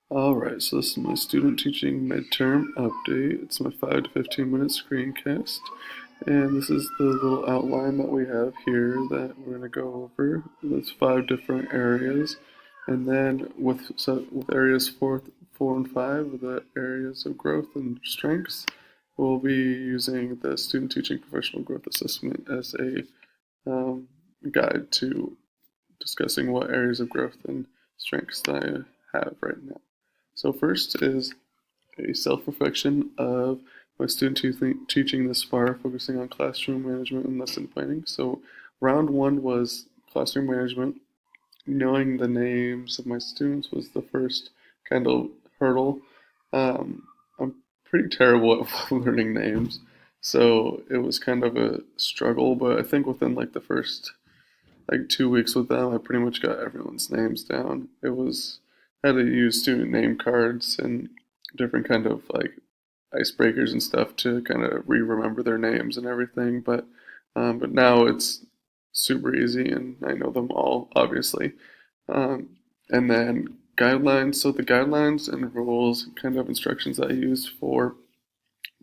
Alright, so this is my student teaching midterm update. It's my 5 to 15 minute screencast. And this is the little outline that we have here that we're going to go over. There's 5 different areas. And then with areas 4 and 5, the areas of growth and strengths, we'll be using the student teaching professional growth assessment as a guide to discussing what areas of growth and strengths I have right now. So first is a self-reflection of my student teaching this far, focusing on classroom management and lesson planning. So round one was classroom management. Knowing the names of my students was the first kind of hurdle. I'm pretty terrible at learning names, so it was kind of a struggle, but I think within like the first 2 weeks with them, I pretty much got everyone's names down. It was I had to use student name cards and different kind of like icebreakers and stuff to kind of remember their names and everything. But now it's super easy and I know them all obviously. And then guidelines. So the guidelines and rules, kind of instructions I use for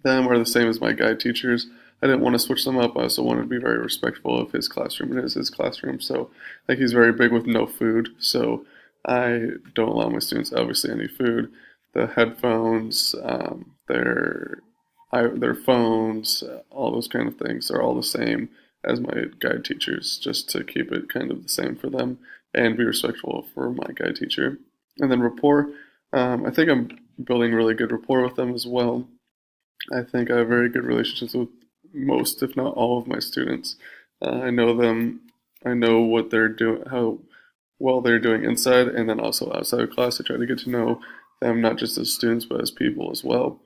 them are the same as my guide teachers. I didn't want to switch them up. I also wanted to be very respectful of his classroom. It is his classroom, so like he's very big with no food. So I don't allow my students obviously any food. The headphones, their phones, all those kind of things are all the same as my guide teachers, just to keep it kind of the same for them and be respectful for my guide teacher. And then rapport, I think I'm building really good rapport with them as well. I think I have very good relationships with most, if not all, of my students. I know them. I know what they're doing, how well they're doing inside, and then also outside of class. I try to get to know them not just as students but as people as well.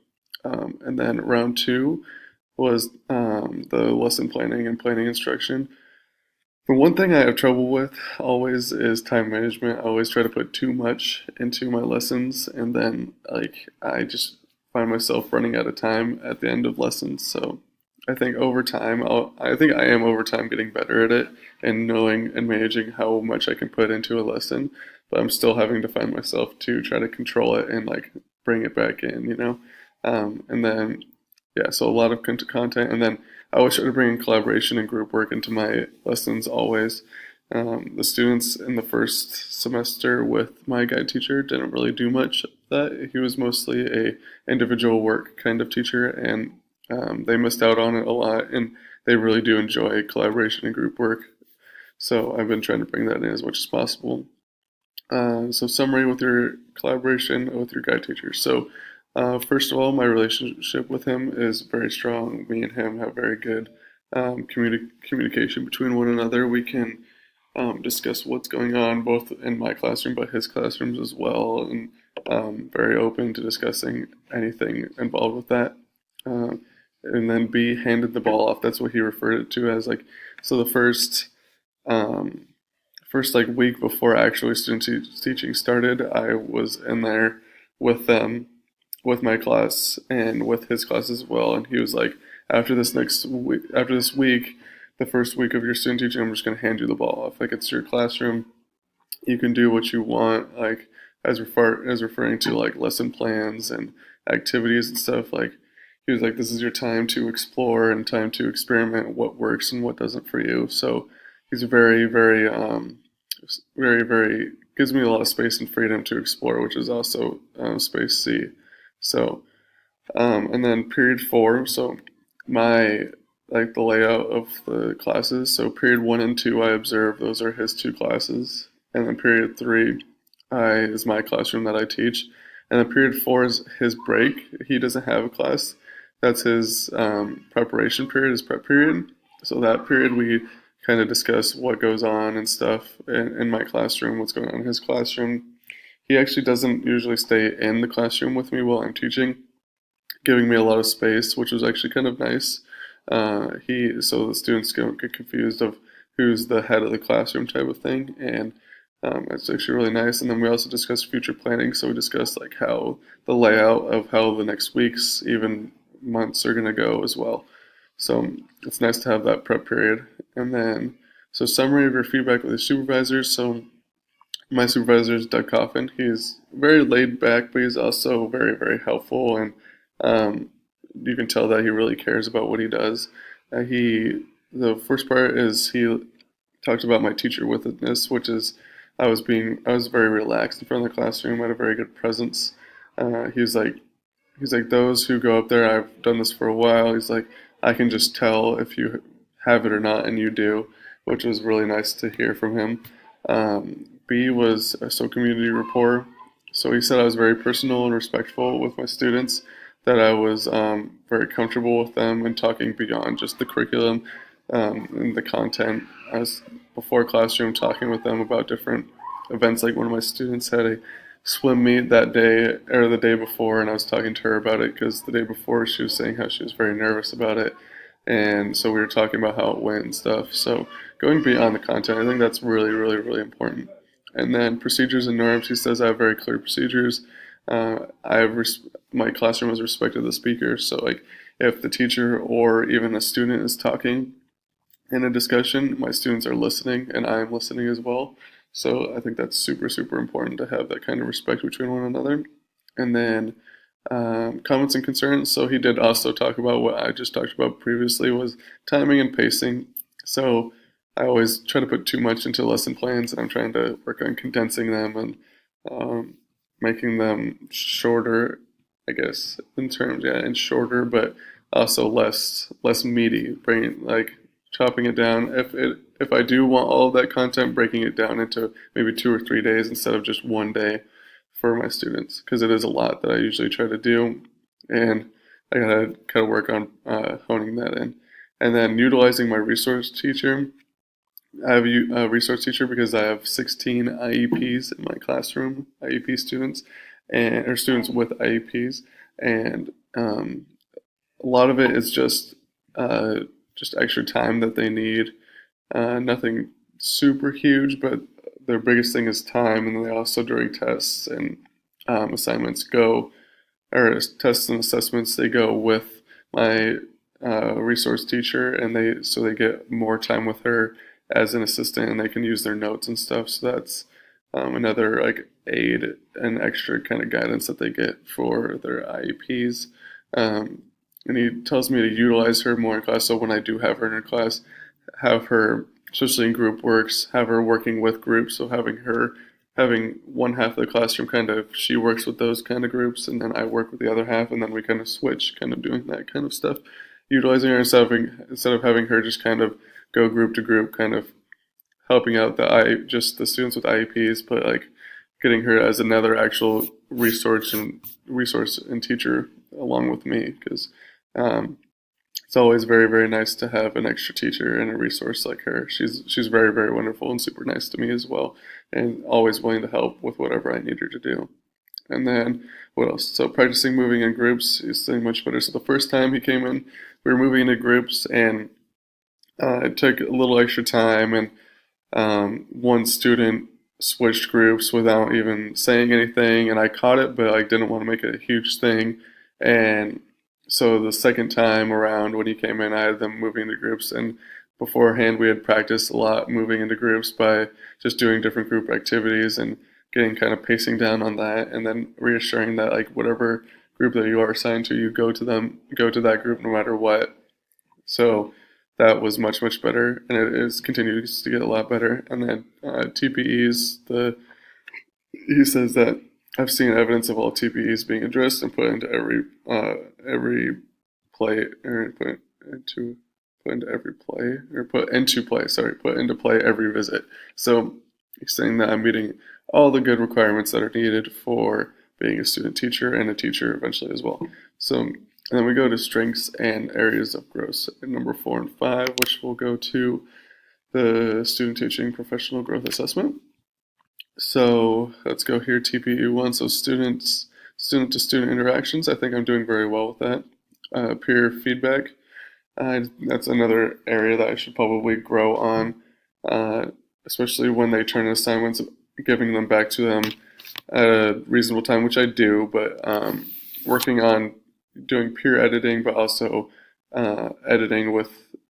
And then round two was the lesson planning and planning instruction. The one thing I have trouble with always is time management. I always try to put too much into my lessons, and then I just find myself running out of time at the end of lessons. So I think over time, I think I am over time getting better at it and knowing and managing how much I can put into a lesson. But I'm still having to find myself to try to control it and like bring it back in. And then yeah, so a lot of content, and then I always try to bring in collaboration and group work into my lessons always. The students in the first semester with my guide teacher didn't really do much of that. He was mostly a individual work kind of teacher, and they missed out on it a lot. And they really do enjoy collaboration and group work. So I've been trying to bring that in as much as possible. So summary with your collaboration with your guide teacher. So first of all, my relationship with him is very strong. Me and him have very good communication between one another. We can discuss what's going on both in my classroom but his classrooms as well, and very open to discussing anything involved with that. Uh, and then B, handed the ball off. That's what he referred it to as, like, so the um, first like week before actually teaching started, I was in there with them, with my class and with his class as well. And he was like, after this week, the first week of your student teaching, I'm just going to hand you the ball off. Like, it's your classroom. You can do what you want. Like, as referring to like lesson plans and activities and stuff. Like, he was like, this is your time to explore and time to experiment what works and what doesn't for you. So he's very gives me a lot of space and freedom to explore, which is also space C. So and then period four. So my like the layout of the classes. So period one and two, I observe. Those are his two classes, and then period three, is my classroom that I teach, and then period four is his break. He doesn't have a class. That's his preparation period, his prep period. So that period we kind of discuss what goes on and stuff in my classroom, what's going on in his classroom. He actually doesn't usually stay in the classroom with me while I'm teaching, giving me a lot of space, which was actually kind of nice. So the students don't get confused of who's the head of the classroom type of thing, and it's actually really nice. And then we also discussed future planning. So we discussed like how the layout of how the next weeks, even months, are going to go as well. So it's nice to have that prep period. And then, so summary of your feedback with the supervisors. So My supervisor is Doug Coffin. He's very laid back, but he's also very, very helpful, and um, you can tell that he really cares about what he does. The first part is he talked about my teacher witness, which is I was very relaxed in front of the classroom. I had a very good presence. Uh, he was like He's like, those who go up there, I've done this for a while. He's like, I can just tell if you have it or not, and you do, which was really nice to hear from him. B was so community rapport. So he said I was very personal and respectful with my students, that I was very comfortable with them and talking beyond just the curriculum and the content. I was before classroom talking with them about different events. Like one of my students had a swim meet that day or the day before, and I was talking to her about it because the day before she was saying how she was very nervous about it, and so we were talking about how it went and stuff. So going beyond the content, I think that's really, really, really important. And then procedures and norms. He says I have very clear procedures. My classroom has respected the speaker, so like if the teacher or even a student is talking in a discussion, my students are listening and I am listening as well. So I think that's super, super important to have that kind of respect between one another. And then comments and concerns. So he did also talk about what I just talked about previously, was timing and pacing. So I always try to put too much into lesson plans, and I'm trying to work on condensing them and um, making them shorter, I guess, in terms, yeah, and shorter, but also less meaty. Bringing like chopping it down. If I do want all of that content, breaking it down into maybe 2 or 3 days instead of just one day for my students, because it is a lot that I usually try to do, and I gotta kind of work on honing that in. And then utilizing my resource teacher. I have a resource teacher because I have 16 IEPs in my classroom, IEP students, and or students with IEPs, and a lot of it is just extra time that they need. Nothing super huge, but their biggest thing is time, and then they also during tests and assignments go, or tests and assessments, they go with my resource teacher, and they get more time with her as an assistant, and they can use their notes and stuff. So that's another like aid and extra kind of guidance that they get for their IEPs. And he tells me to utilize her more in class. So when I do have her in class, have her, especially in group works, have her working with groups. So having one half of the classroom kind of, she works with those kind of groups, and then I work with the other half, and then we kind of switch, kind of doing that kind of stuff. Utilizing her instead of having her just kind of go group to group, kind of helping out just the students with IEPs, but like getting her as another actual resource and teacher along with me, because um, it's always very, very nice to have an extra teacher and a resource like her. She's very, very wonderful and super nice to me as well, and always willing to help with whatever I need her to do. And then what else? So practicing moving in groups is doing much better. So the first time he came in, we were moving into groups, and it took a little extra time, and one student switched groups without even saying anything, and I caught it, but I didn't want to make it a huge thing. And so the second time around when he came in, I had them moving into groups, and beforehand we had practiced a lot moving into groups by just doing different group activities and getting kind of pacing down on that, and then reassuring that like whatever group that you are assigned to, you go to that group no matter what. So that was much, much better, and it is continues to get a lot better. And then TPEs, he says that I've seen evidence of all TPEs being addressed and put into every play, or put into every play, or put into play. Sorry, put into play every visit. So he's saying that I'm meeting all the good requirements that are needed for being a student teacher and a teacher eventually as well. So, and then we go to strengths and areas of growth at number 4 and 5, which will go to the student teaching professional growth assessment. So let's go here, TPE 1. So student to student interactions. I think I'm doing very well with that. Peer feedback. That's another area that I should probably grow on, especially when they turn in assignments, giving them back to them at a reasonable time, which I do, but working on doing peer editing, but also editing with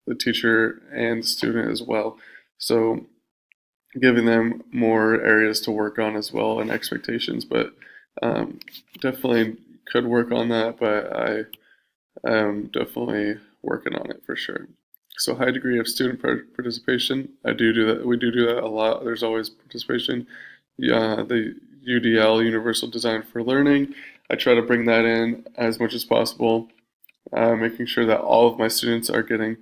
the teacher and the student as well. So giving them more areas to work on as well and expectations. But um, definitely could work on that, but I am definitely working on it for sure. So high degree of student participation. I do that. We do that a lot. There's always participation. Yeah, the UDL, Universal Design for Learning. I try to bring that in as much as possible, making sure that all of my students are getting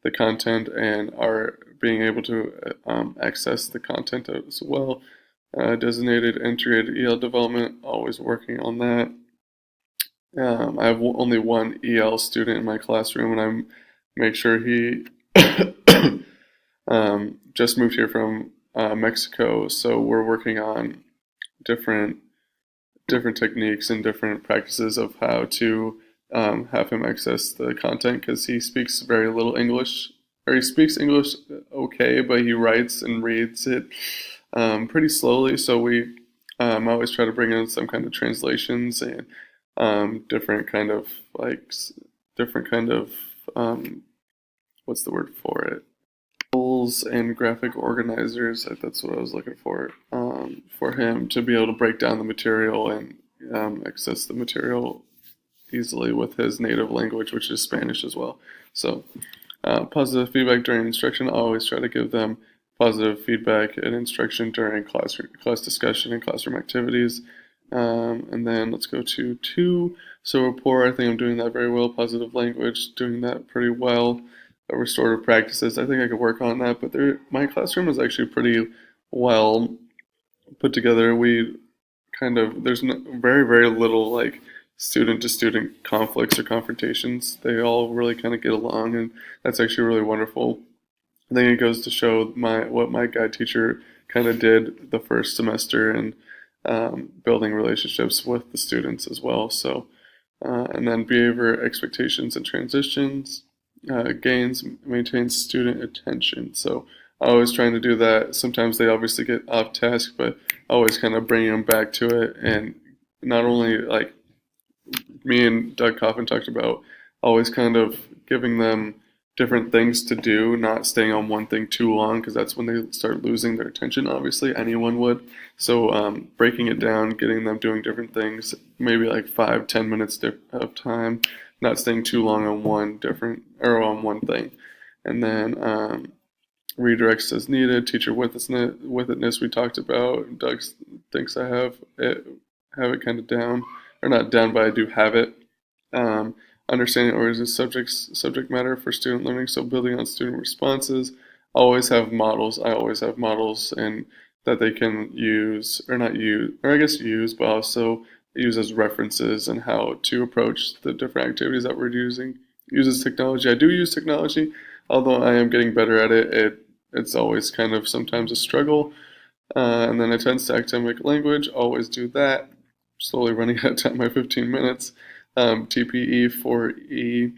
the content and are being able to access the content as well. Designated integrated EL development, always working on that. I have only one EL student in my classroom, and I make sure he just moved here from Mexico, so we're working on different different techniques and different practices of how to have him access the content because he speaks very little English, or he speaks English okay, but he writes and reads it pretty slowly. So we always try to bring in some kind of translations and different kind of different kind of um, what's the word for it? Tools and graphic organizers. That's what I was looking for him to be able to break down the material and access the material easily with his native language, which is Spanish as well. So, positive feedback during instruction. I always try to give them positive feedback and instruction during class discussion and classroom activities. And then let's go to 2. So rapport, I think I'm doing that very well. Positive language, doing that pretty well. Restorative practices, I think I could work on that. But my classroom is actually pretty well put together. We there's very, very little like student to student conflicts or confrontations. They all really kind of get along, and that's actually really wonderful. I think it goes to show what my guide teacher kind of did the first semester and building relationships with the students as well. So, and then behavior expectations and transitions, gains, maintains student attention. So always trying to do that. Sometimes they obviously get off task, but always kind of bringing them back to it. And not only like me and Doug Coffin talked about, always kind of giving them different things to do, not staying on one thing too long, because that's when they start losing their attention. Obviously, anyone would. So breaking it down, getting them doing different things, maybe like 5-10 minutes of time, not staying too long on on one thing, and then redirects as needed. Teacher withedness we talked about. Doug thinks I have it kind of down, or not down, but I do have it. Um, Understanding organizing subject matter for student learning. So building on student responses. Always have models. I always have models and that they can use, or not use, or I guess use, but also use as references and how to approach the different activities that we're using. Uses technology. I do use technology, although I am getting better at it. It's always kind of sometimes a struggle. And then attends to academic language. Always do that. Slowly running out of time by 15 minutes. TPE for E,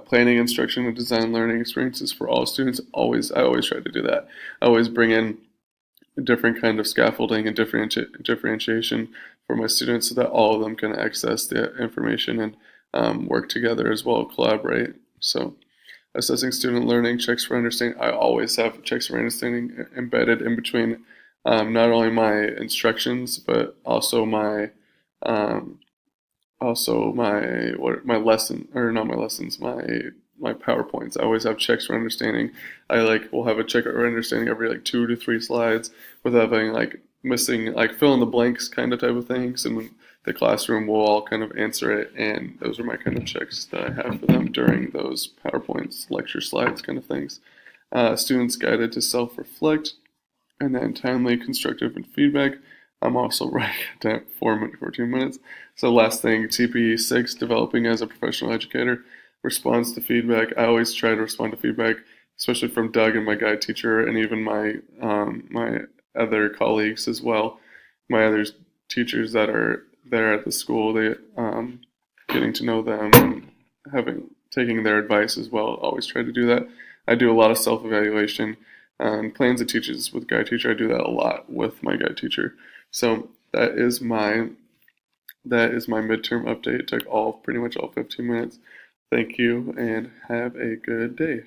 planning, instruction, and design learning experiences for all students. I always try to do that. I always bring in a different kind of scaffolding and differentiation for my students so that all of them can access the information and work together as well, collaborate. So assessing student learning, checks for understanding. I always have checks for understanding embedded in between not only my instructions, but um, also my lesson, or not my lessons, my PowerPoints. I always have checks for understanding. Will have a check for understanding every like 2 to 3 slides without having like missing like fill in the blanks kind of type of things, and the classroom will all kind of answer it, and those are my kind of checks that I have for them during those PowerPoints, lecture slides kind of things. Students guided to self-reflect, and then timely, constructive, and feedback. I'm also right at 14 minutes. So last thing, TPE 6, developing as a professional educator, responds to feedback. I always try to respond to feedback, especially from Doug and my guide teacher, and even my other colleagues as well. My other teachers that are there at the school, they getting to know them and taking their advice as well. Always try to do that. I do a lot of self-evaluation and plans and teaches with guide teacher. I do that a lot with my guide teacher. So that is my midterm update. It took pretty much all 15 minutes. Thank you and have a good day.